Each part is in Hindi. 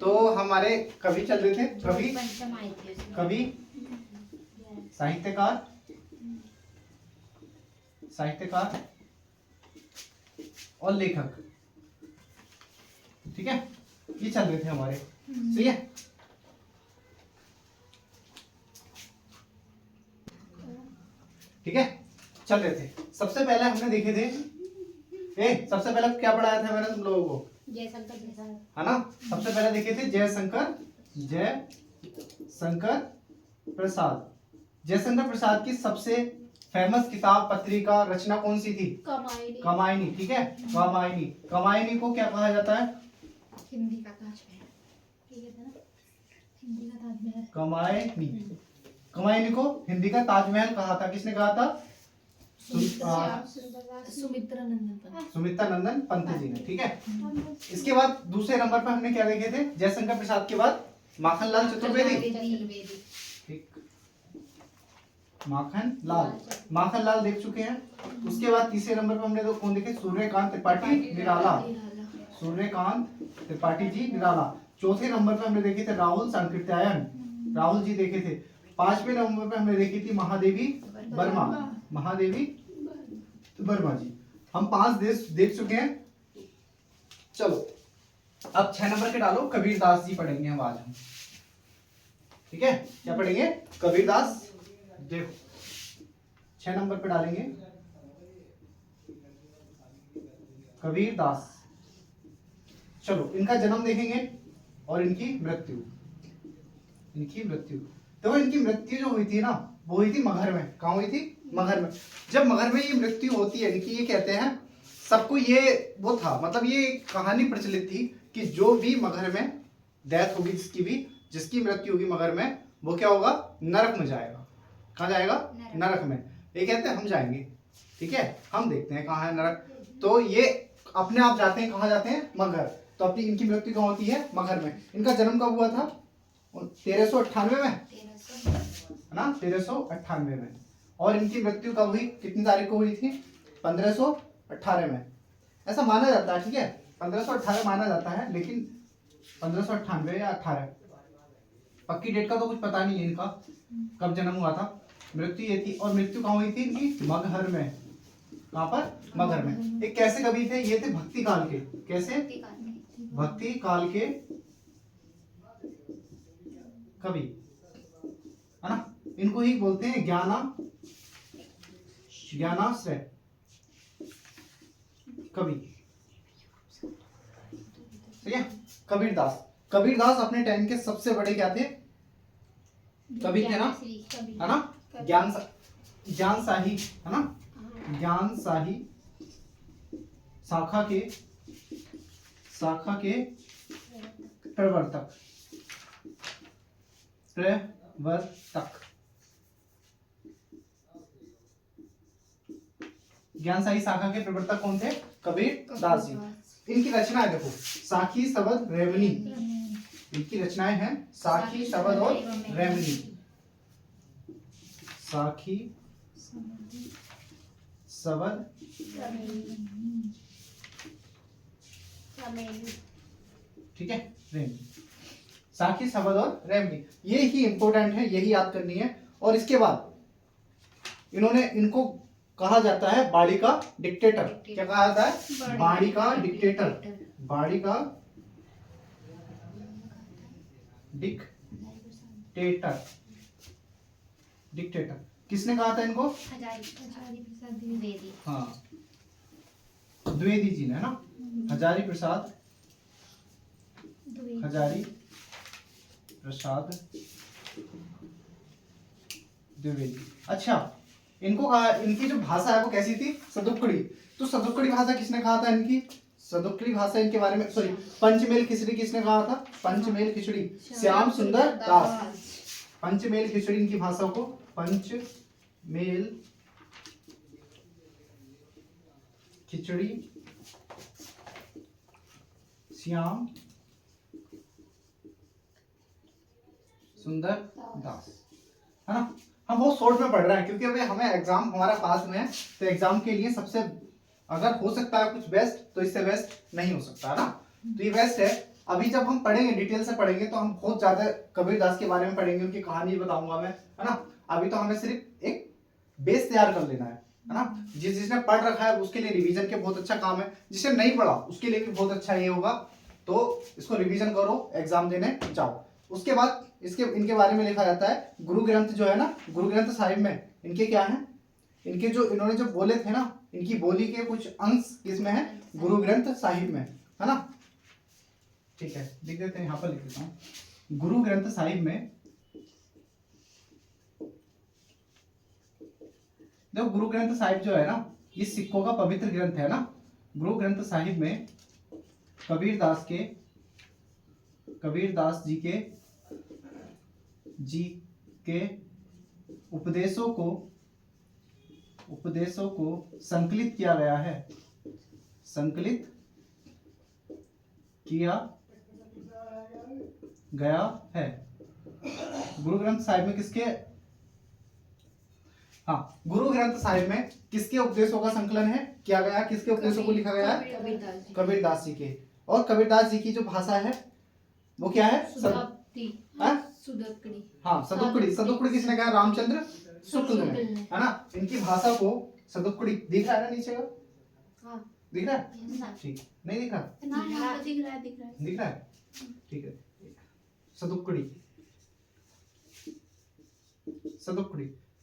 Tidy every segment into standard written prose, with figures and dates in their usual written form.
तो हमारे कवि चल रहे थे, कवि साहित्यकार और लेखक, ठीक है, ये चल रहे थे हमारे, सही है। ठीक है, चल रहे थे। सबसे पहले हमने देखे थे, सबसे पहले क्या पढ़ाया था मैंने तुम लोगों को, जयशंकर, है ना। सबसे पहले देखे थे जयशंकर प्रसाद। जयशंकर प्रसाद की सबसे फेमस किताब, पत्रिका, रचना कौन सी थी? कमायनी। ठीक है, कमायनी को क्या कहा जाता है? हिंदी का ताजमहल, ठीक है ना, हिंदी का ताजमहल। कमायनी को हिंदी का ताजमहल कहा था। किसने कहा था? सुमित्रा नंदन पंत जी ने। ठीक है, इसके बाद दूसरे नंबर पर हमने क्या देखे थे? जयशंकर प्रसाद के बाद माखनलाल चतुर्वेदी। ठीक, माखनलाल देख चुके हैं। उसके बाद तीसरे नंबर पर हमने तो कौन देखे? सूर्यकांत त्रिपाठी जी निराला। चौथे नंबर पर हमने देखे थे राहुल सांकृत्यायन, राहुल जी देखे थे। पांचवें नंबर पर हमने देखी थी महादेवी वर्मा जी। हम 5 देश देख चुके हैं। चलो अब 6 नंबर के डालो, कबीरदास जी पढ़ेंगे हम आज। ठीक है, क्या पढ़ेंगे? कबीरदास। देखो 6 नंबर पे डालेंगे कबीरदास। चलो इनका जन्म देखेंगे और इनकी मृत्यु। तो इनकी मृत्यु जो हुई थी ना, वो हुई थी मगहर में। कहाँ हुई थी? मगहर में। जब मगहर में ये मृत्यु होती है, इनकी, ये कहते हैं सबको, ये वो था, मतलब ये कहानी प्रचलित थी कि जो भी मगहर में डेथ होगी, जिसकी मृत्यु होगी मगहर में, वो क्या होगा? नरक में जाएगा। कहाँ जाएगा? नरक में। ये कहते हैं हम जाएंगे, ठीक है, हम देखते हैं कहाँ है नरक। तो ये अपने आप जाते हैं, कहाँ जाते हैं? मगहर। तो अपनी इनकी मृत्यु कहाँ होती है? मगहर में। इनका जन्म कब हुआ था? 1398 में, है ना, 1398 में। और इनकी मृत्यु कब हुई? कितनी तारीख को हुई थी? 1518 में, ऐसा माना जाता है। ठीक है, 1518 माना जाता है, लेकिन 1598 या 18, पक्की डेट का तो कुछ पता नहीं है इनका कब जन्म हुआ था। मृत्यु ये थी, और मृत्यु कहाँ हुई थी इनकी? मगहर में। कहाँ पर? मगहर में। एक कैसे कवि थे? ये थे भक्ति काल के। कैसे? भक्ति काल के कवि, है ना। इनको ही बोलते हैं ज्ञानाश्रय कवि। ठीक है, कबीरदास अपने टाइम के सबसे बड़े क्या थे? कवि थे ना, है ना। ज्ञान शाही, है ना, ज्ञान शाही शाखा के प्रवर्तक। ज्ञानशाही शाखा के प्रवर्तक कौन थे? कबीरदास जी। इनकी रचनाएं देखो, साखी, शबद, रेवनी। इनकी रचनाएं हैं साखी, शबद और रेवनी। साखी, शबद, ठीक है, रेवनी। साखी, शबद और रेवनी, ये ही इंपॉर्टेंट है, यही याद करनी है। और इसके बाद इनको कहा जाता है बाड़ी का डिक्टेटर। क्या कहा जाता है? बाड़ी का डिक्टेटर। बाड़ी का डिक्टेटर किसने कहा था इनको? हजारी प्रसाद द्विवेदी। हाँ, द्विवेदी जी ने, है ना, हजारी प्रसाद द्विवेदी। अच्छा, इनको कहा, इनकी जो भाषा है वो कैसी थी? सदुक्कड़ी। तो सदुक्कड़ी भाषा किसने कहा था इनकी? सदुक्कड़ी भाषा इनके बारे में, सॉरी, पंचमेल खिचड़ी किसने कहा था? पंचमेल खिचड़ी, श्याम सुंदर दास। पंचमेल खिचड़ी इनकी भाषा को पंचमेल खिचड़ी श्याम सुंदर दास, है ना। हम बहुत शॉर्ट में पढ़ रहे हैं क्योंकि अभी हमें एग्जाम हमारा पास में है, तो एग्जाम के लिए सबसे, अगर हो सकता है कुछ बेस्ट, तो इससे बेस्ट नहीं हो सकता, है ना। तो ये बेस्ट है। अभी जब हम पढ़ेंगे, डिटेल से पढ़ेंगे, तो हम बहुत ज्यादा कबीरदास के बारे में पढ़ेंगे, उनकी कहानी बताऊंगा मैं, है ना। अभी तो हमें सिर्फ एक बेस तैयार कर लेना है ना। जिसने पढ़ रखा है उसके लिए रिवीजन के बहुत अच्छा काम है, जिसने नहीं पढ़ा उसके लिए भी बहुत अच्छा ये होगा। तो इसको रिवीजन करो, एग्जाम देने जाओ। उसके बाद इनके बारे में लिखा जाता है, गुरु ग्रंथ जो है ना, गुरु ग्रंथ साहिब में इनके क्या है, इनके जो इन्होंने जो बोले थे ना, इनकी बोली के कुछ अंश किसमें है, गुरु ग्रंथ साहिब में, है ना। ठीक है, लिख देते हैं, यहाँ पर लिख देता हूँ। गुरु ग्रंथ साहिब में देखो, गुरु ग्रंथ साहिब जो है ना, ये सिखों का पवित्र ग्रंथ है ना। गुरु ग्रंथ साहिब में कबीरदास जी के उपदेशों को संकलित किया गया है, संकलित किया गया है। गुरु ग्रंथ साहिब में किसके, हाँ, गुरु ग्रंथ साहिब में किसके उपदेशों का संकलन है किया गया, किसके उपदेशों को लिखा गया है, कबीरदास जी के। और कबीरदास जी की जो भाषा है वो क्या है, सुदुक्कड़ी। हाँ, सदुक्कड़ी किसने कहा, रामचंद्र शुक्ल ने, है ना। इनकी भाषा को सदुक्कड़ी, दिख रहा है ना नीचे का, हाँ दिख रहा है, ठीक, नहीं दिख रहा, दिख रहा है, ठीक है।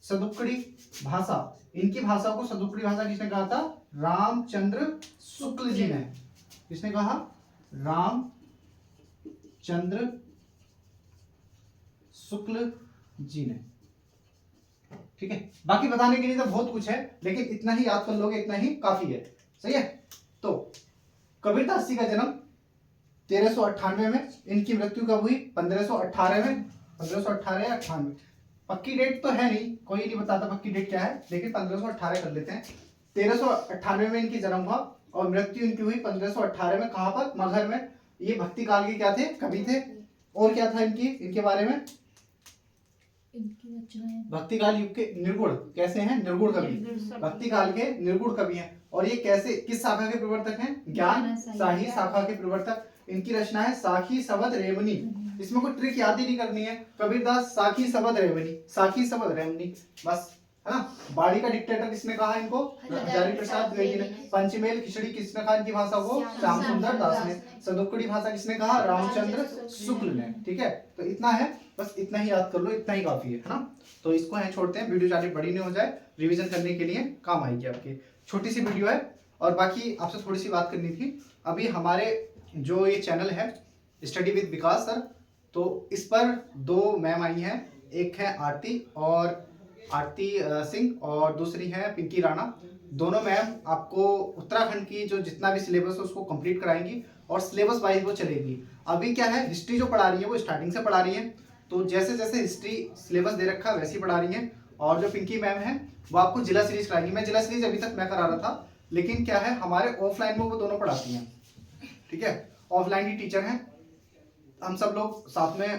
सदुक्कड़ी भाषा, इनकी भाषा को सदुक्कड़ी भाषा किसने कहा था, रामचंद्र शुक्ल जी ने। किसने कहा, रामचंद्र शुक्ल जी ने। ठीक है, बाकी बताने के लिए तो बहुत कुछ है, लेकिन इतना ही याद कर लोगे, इतना ही काफी है, सही है। तो कबीरदास जी का जन्म 1398 में, इनकी मृत्यु कब हुई, 1518 में, 1518 या 98, पक्की डेट तो है नहीं, कोई नहीं बताता पक्की डेट क्या है, लेकिन 1518 कर लेते हैं। 1398 में इनकी जन्म हुआ और मृत्यु इनकी हुई 1518 में। कहां पर, मगहर में। ये भक्ति काल के क्या थे, कवि थे। और क्या था इनके बारे में, इनकी रचनाएं भक्ति काल युग के निर्गुण कैसे हैं, निर्गुण कवि, भक्ति काल के निर्गुण कवि हैं। और ये कैसे, किस शाखा के प्रवर्तक हैं, ज्ञान शाही शाखा के प्रवर्तक। इनकी रचना है साखी शबद रेवनी। इसमें कोई ट्रिक याद ही नहीं करनी है, कबीरदास साखी शबद रेवनी, साखी शबद रेवनी, बस, है ना। बाड़ी का डिक्टेटर किसने कहा इनको, हजारी प्रसाद द्विवेदी ने। पंचमेल खिचड़ी किसने कहा इनकी भाषा को, श्याम सुंदर दास ने। सदुक्कड़ी भाषा किसने कहा, रामचंद्र शुक्ल ने। ठीक है, तो इतना है, बस इतना ही याद कर लो, इतना ही काफी है ना। तो इसको यहाँ छोड़ते हैं, वीडियो ज्यादा बड़ी नहीं हो जाए, रिवीजन करने के लिए काम आएगी आपकी। छोटी सी वीडियो है। और बाकी आपसे थोड़ी सी बात करनी थी, अभी हमारे जो ये चैनल है स्टडी विद विकास सर, तो इस पर 2 मैम आई हैं, एक है आरती सिंह और दूसरी है पिंकी राणा। दोनों मैम आपको उत्तराखंड की जो जितना भी सिलेबस है उसको कंप्लीट कराएंगी और सिलेबस वाइज वो चलेगी। अभी क्या है, हिस्ट्री जो पढ़ा रही है वो स्टार्टिंग से पढ़ा रही है, तो जैसे जैसे हिस्ट्री सिलेबस दे रखा है वैसे ही पढ़ा रही है। और जो पिंकी मैम है वो आपको जिला सीरीज कराएंगी। मैं जिला सीरीज अभी तक मैं करा रहा था, लेकिन क्या है, हमारे ऑफलाइन में वो दोनों पढ़ाती हैं। ठीक है, ऑफलाइन ही टीचर हैं, हम सब लोग साथ में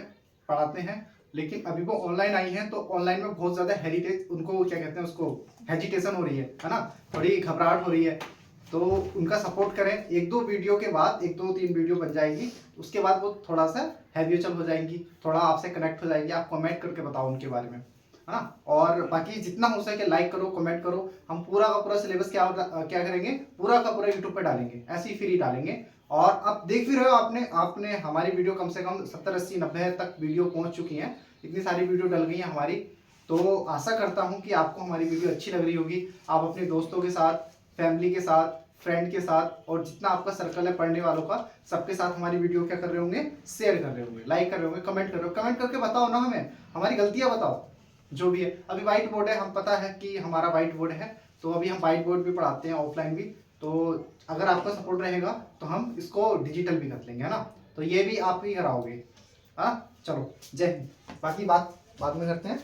पढ़ाते हैं। लेकिन अभी वो ऑनलाइन आई हैं, तो ऑनलाइन में बहुत ज्यादा हेरिटेज, उनको क्या कहते हैं, उसको हेजिटेशन हो रही है ना, थोड़ी घबराहट हो रही है। तो उनका सपोर्ट करें, 1-2 वीडियो के बाद 1-2-3 वीडियो बन जाएगी, उसके बाद वो थोड़ा सा हैबिचुअल हो जाएंगी, थोड़ा आपसे कनेक्ट हो जाएंगी। आप कमेंट करके बताओ उनके बारे में, है ना। और बाकी जितना हो सके लाइक करो, कमेंट करो। हम पूरा का पूरा सिलेबस क्या करेंगे, पूरा का पूरा यूट्यूब पे डालेंगे, ऐसे ही फ्री डालेंगे। और आप देख भी रहे हो, आपने हमारी वीडियो कम से कम 70, 80, 90 तक वीडियो पहुंच चुकी हैं, इतनी सारी वीडियो डल गई है हमारी। तो आशा करता हूं कि आपको हमारी वीडियो अच्छी लग रही होगी। आप अपने दोस्तों के साथ, फैमिली के साथ, फ्रेंड के साथ, और जितना आपका सर्कल है पढ़ने वालों का, सबके साथ हमारी वीडियो क्या कर रहे होंगे, शेयर कर रहे होंगे, लाइक कर रहे होंगे, कमेंट कर रहे हो। कमेंट करके बताओ ना हमें, हमारी गलतियां बताओ जो भी है। अभी व्हाइट बोर्ड है, हम पता है कि हमारा व्हाइट बोर्ड है, तो अभी हम व्हाइट बोर्ड भी पढ़ाते हैं, ऑफलाइन भी। तो अगर आपका सपोर्ट रहेगा तो हम इसको डिजिटल भी कर लेंगे, है ना। तो ये भी आप ही कराओगे, हाँ। चलो, जय हिंद। बाकी बात बाद में करते हैं।